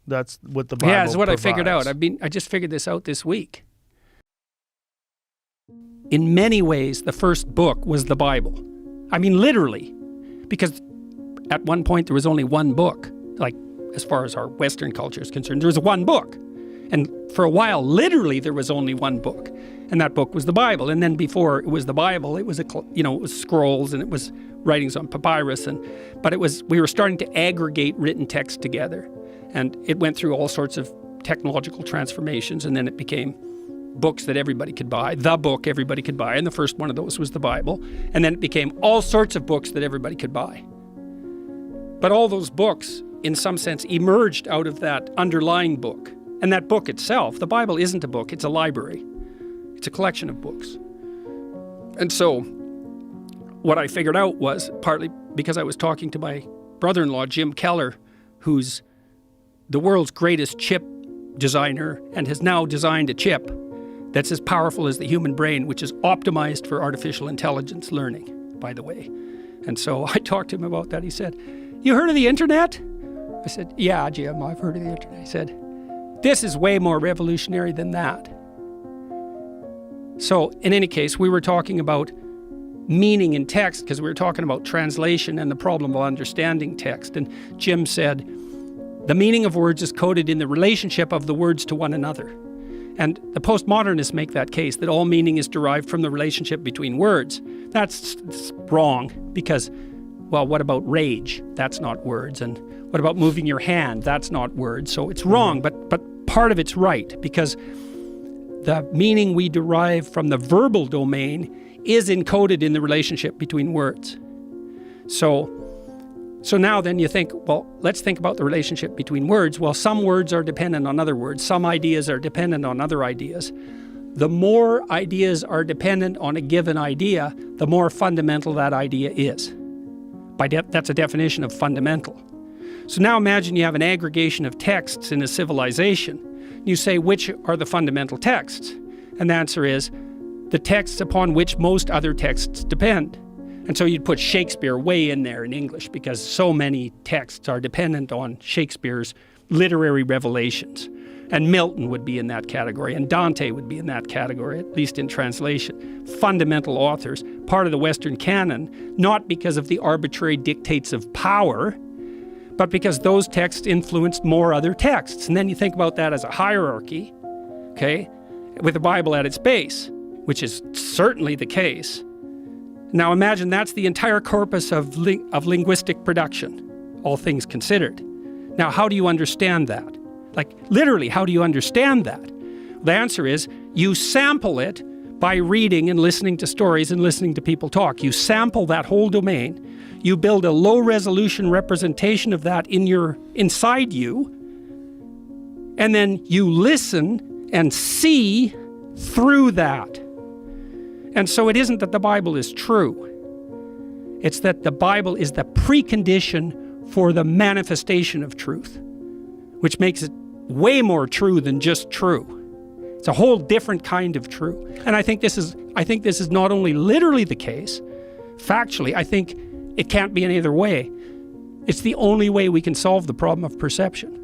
That's what the Bible Yeah, it's what provides. I figured out. I just figured this out this week. In many ways, the first book was the Bible. I mean, literally. Because at one point, there was only one book. Like, as far as our Western culture is concerned, there was one book. And for a while, literally, there was only one book. And that book was the Bible. And then before it was the Bible, it was, it was scrolls and it was writings on papyrus. But we were starting to aggregate written text together. And it went through all sorts of technological transformations. And then it became books that everybody could buy, the book everybody could buy. And the first one of those was the Bible. And then it became all sorts of books that everybody could buy. But all those books, in some sense, emerged out of that underlying book. And that book itself, the Bible isn't a book, it's a library. It's a collection of books. And so what I figured out was, partly because I was talking to my brother-in-law, Jim Keller, who's the world's greatest chip designer and has now designed a chip that's as powerful as the human brain, which is optimized for artificial intelligence learning, by the way. And so I talked to him about that. He said, "You heard of the internet?" I said, "Yeah, Jim, I've heard of the internet." He said, "This is way more revolutionary than that." So in any case, we were talking about meaning in text because we were talking about translation and the problem of understanding text. And Jim said, the meaning of words is coded in the relationship of the words to one another. And the postmodernists make that case, that all meaning is derived from the relationship between words. That's wrong because, well, what about rage? That's not words. And what about moving your hand? That's not words. So it's wrong, but part of it's right because the meaning we derive from the verbal domain is encoded in the relationship between words. So now then you think, well, let's think about the relationship between words. Well, some words are dependent on other words. Some ideas are dependent on other ideas. The more ideas are dependent on a given idea, the more fundamental that idea is. That's a definition of fundamental. So now imagine you have an aggregation of texts in a civilization. You say, which are the fundamental texts? And the answer is, the texts upon which most other texts depend. And so you'd put Shakespeare way in there in English because so many texts are dependent on Shakespeare's literary revelations. And Milton would be in that category, and Dante would be in that category, at least in translation. Fundamental authors, part of the Western canon, not because of the arbitrary dictates of power, but because those texts influenced more other texts. And then you think about that as a hierarchy, okay, with the Bible at its base, which is certainly the case. Now imagine that's the entire corpus of linguistic production, all things considered. Now, how do you understand that? Like, literally, how do you understand that? The answer is, you sample it by reading and listening to stories and listening to people talk. You sample that whole domain. You build a low-resolution representation of that inside you, and then you listen and see through that. And so it isn't that the Bible is true. It's that the Bible is the precondition for the manifestation of truth, which makes it way more true than just true. It's a whole different kind of true. And I think this is not only literally the case, factually, I think it can't be any other way. It's the only way we can solve the problem of perception.